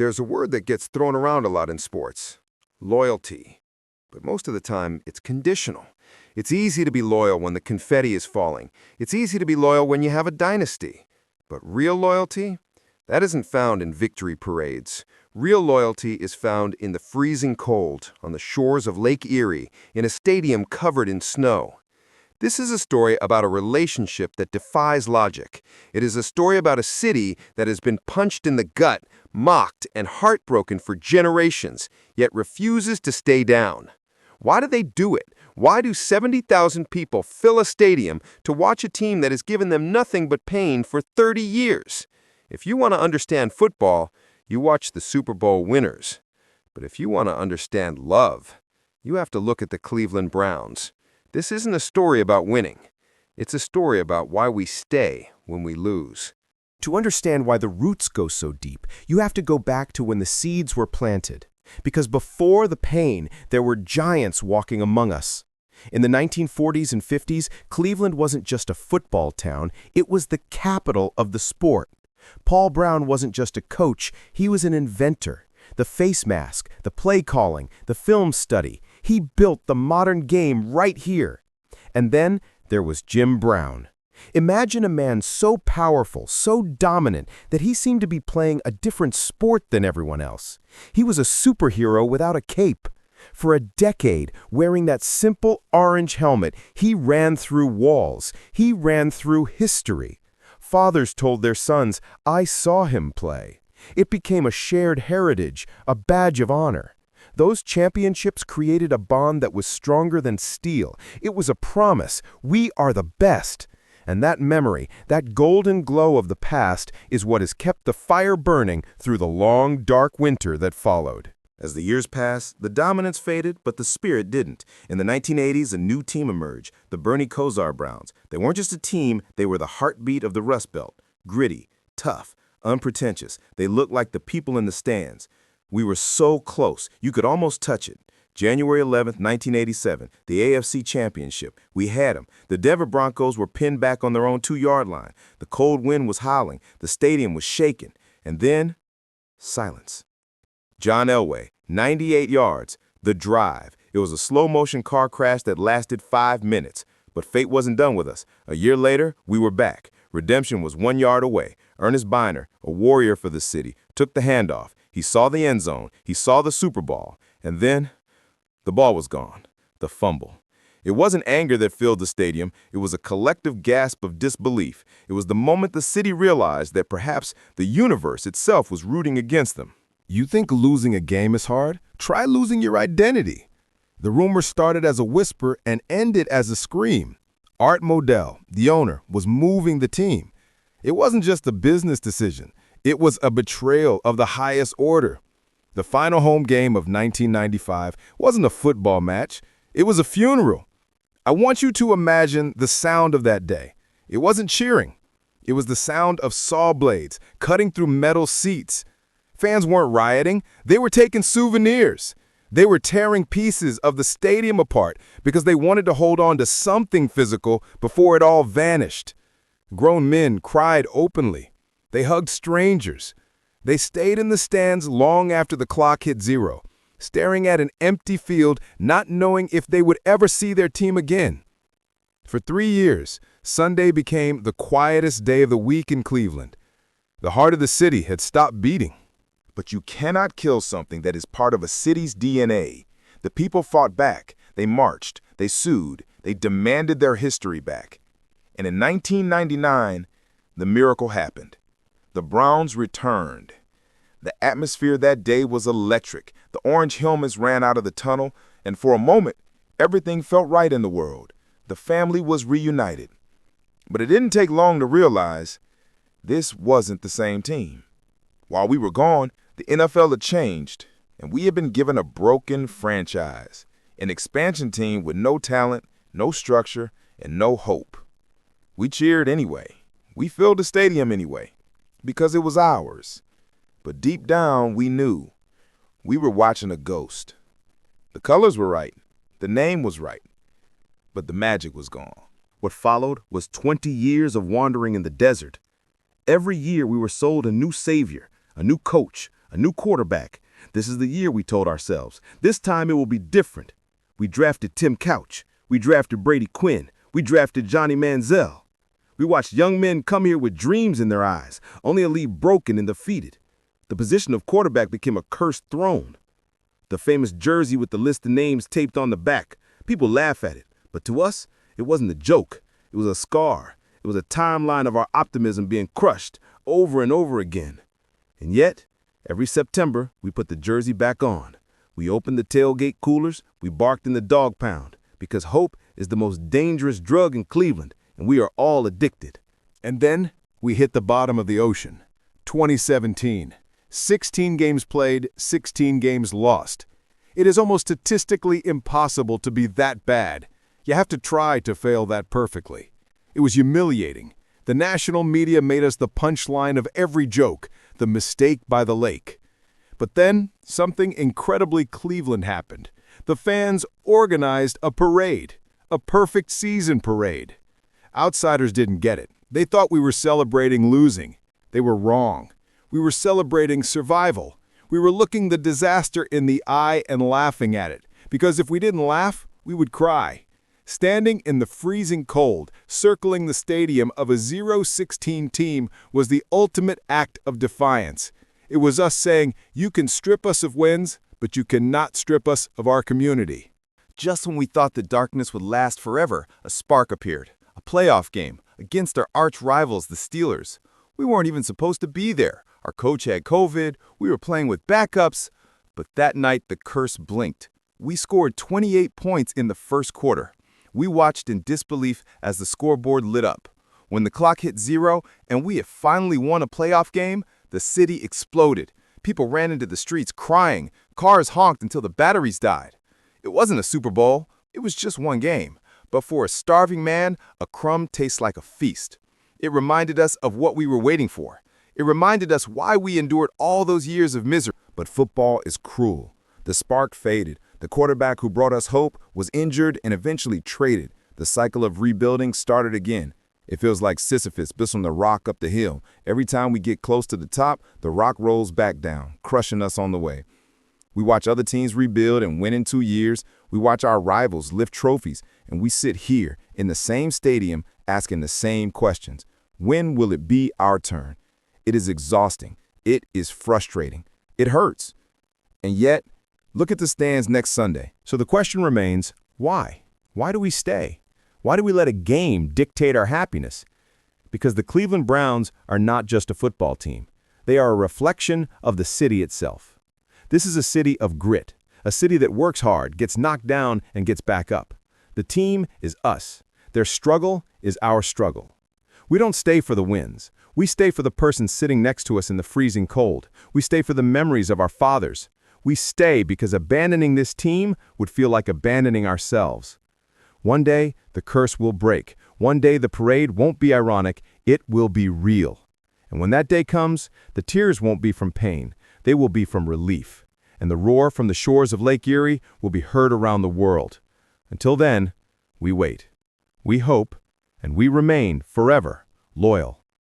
There's a word that gets thrown around a lot in sports: loyalty. But most of the time, it's conditional. It's easy to be loyal when the confetti is falling. It's easy to be loyal when you have a dynasty. But real loyalty? That isn't found in victory parades. Real loyalty is found in the freezing cold, on the shores of Lake Erie, in a stadium covered in snow. This is a story about a relationship that defies logic. It is a story about a city that has been punched in the gut, mocked, and heartbroken for generations, yet refuses to stay down. Why do they do it? Why do 70,000 people fill a stadium to watch a team that has given them nothing but pain for 30 years? If you want to understand football, you watch the Super Bowl winners. But if you want to understand love, you have to look at the Cleveland Browns. This isn't a story about winning. It's a story about why we stay when we lose. To understand why the roots go so deep, you have to go back to when the seeds were planted. Because before the pain, there were giants walking among us. In the 1940s and 50s, Cleveland wasn't just a football town, it was the capital of the sport. Paul Brown wasn't just a coach, he was an inventor. The face mask, the play calling, the film study. He built the modern game right here. And then there was Jim Brown. Imagine a man so powerful, so dominant, that he seemed to be playing a different sport than everyone else. He was a superhero without a cape. For a decade, wearing that simple orange helmet, he ran through walls. He ran through history. Fathers told their sons, "I saw him play." It became a shared heritage, a badge of honor. Those championships created a bond that was stronger than steel. It was a promise, we are the best. And that memory, that golden glow of the past, is what has kept the fire burning through the long, dark winter that followed. As the years passed, the dominance faded, but the spirit didn't. In the 1980s, a new team emerged, the Bernie Kosar Browns. They weren't just a team, they were the heartbeat of the Rust Belt. Gritty, tough, unpretentious. They looked like the people in the stands. We were so close, you could almost touch it. January 11th, 1987, the AFC Championship. We had them. The Denver Broncos were pinned back on their own 2-yard line. The cold wind was howling. The stadium was shaking. And then, silence. John Elway, 98 yards. The drive. It was a slow-motion car crash that lasted 5 minutes. But fate wasn't done with us. A year later, we were back. Redemption was 1 yard away. Ernest Biner, a warrior for the city, took the handoff. He saw the end zone. He saw the Super Bowl. And then, the ball was gone. The fumble. It wasn't anger that filled the stadium. It was a collective gasp of disbelief. It was the moment the city realized that perhaps the universe itself was rooting against them. You think losing a game is hard? Try losing your identity. The rumor started as a whisper and ended as a scream. Art Modell, the owner, was moving the team. It wasn't just a business decision. It was a betrayal of the highest order. The final home game of 1995 wasn't a football match. It was a funeral. I want you to imagine the sound of that day. It wasn't cheering. It was the sound of saw blades cutting through metal seats. Fans weren't rioting. They were taking souvenirs. They were tearing pieces of the stadium apart because they wanted to hold on to something physical before it all vanished. Grown men cried openly. They hugged strangers. They stayed in the stands long after the clock hit 0, staring at an empty field, not knowing if they would ever see their team again. For 3 years, Sunday became the quietest day of the week in Cleveland. The heart of the city had stopped beating. But you cannot kill something that is part of a city's DNA. The people fought back. They marched. They sued. They demanded their history back. And in 1999, the miracle happened. The Browns returned. The atmosphere that day was electric. The orange helmets ran out of the tunnel, and for a moment, everything felt right in the world. The family was reunited. But it didn't take long to realize this wasn't the same team. While we were gone, the NFL had changed, and we had been given a broken franchise, an expansion team with no talent, no structure, and no hope. We cheered anyway. We filled the stadium anyway, because it was ours. But deep down, we knew we were watching a ghost. The colors were right. The name was right. But the magic was gone. What followed was 20 years of wandering in the desert. Every year we were sold a new savior, a new coach, a new quarterback. This is the year, we told ourselves. This time it will be different. We drafted Tim Couch. We drafted Brady Quinn. We drafted Johnny Manziel. We watched young men come here with dreams in their eyes, only to leave broken and defeated. The position of quarterback became a cursed throne. The famous jersey with the list of names taped on the back. People laugh at it, but to us, it wasn't a joke. It was a scar. It was a timeline of our optimism being crushed over and over again. And yet, every September, we put the jersey back on. We opened the tailgate coolers. We barked in the Dawg Pound, because hope is the most dangerous drug in Cleveland, and we are all addicted. And then we hit the bottom of the ocean. 2017. 16 games played, 16 games lost. It is almost statistically impossible to be that bad. You have to try to fail that perfectly. It was humiliating. The national media made us the punchline of every joke, the mistake by the lake. But then, something incredibly Cleveland happened. The fans organized a parade, a perfect season parade. Outsiders didn't get it. They thought we were celebrating losing. They were wrong. We were celebrating survival. We were looking the disaster in the eye and laughing at it, because if we didn't laugh, we would cry. Standing in the freezing cold, circling the stadium of a 0-16 team was the ultimate act of defiance. It was us saying, you can strip us of wins, but you cannot strip us of our community. Just when we thought the darkness would last forever, a spark appeared. A playoff game against our arch rivals, the Steelers. We weren't even supposed to be there. Our coach had COVID. We were playing with backups. But that night, the curse blinked. We scored 28 points in the first quarter. We watched in disbelief as the scoreboard lit up. When the clock hit 0 and we had finally won a playoff game, the city exploded. People ran into the streets crying. Cars honked until the batteries died. It wasn't a Super Bowl. It was just one game. But for a starving man, a crumb tastes like a feast. It reminded us of what we were waiting for. It reminded us why we endured all those years of misery. But football is cruel. The spark faded. The quarterback who brought us hope was injured and eventually traded. The cycle of rebuilding started again. It feels like Sisyphus busting the rock up the hill. Every time we get close to the top, the rock rolls back down, crushing us on the way. We watch other teams rebuild and win in 2 years. We watch our rivals lift trophies, and we sit here in the same stadium asking the same questions. When will it be our turn? It is exhausting. It is frustrating. It hurts. And yet, look at the stands next Sunday. So the question remains, why? Why do we stay? Why do we let a game dictate our happiness? Because the Cleveland Browns are not just a football team. They are a reflection of the city itself. This is a city of grit, a city that works hard, gets knocked down, and gets back up. The team is us. Their struggle is our struggle. We don't stay for the wins. We stay for the person sitting next to us in the freezing cold. We stay for the memories of our fathers. We stay because abandoning this team would feel like abandoning ourselves. One day, the curse will break. One day, the parade won't be ironic. It will be real. And when that day comes, the tears won't be from pain. They will be from relief. And the roar from the shores of Lake Erie will be heard around the world. Until then, we wait. We hope, and we remain forever loyal.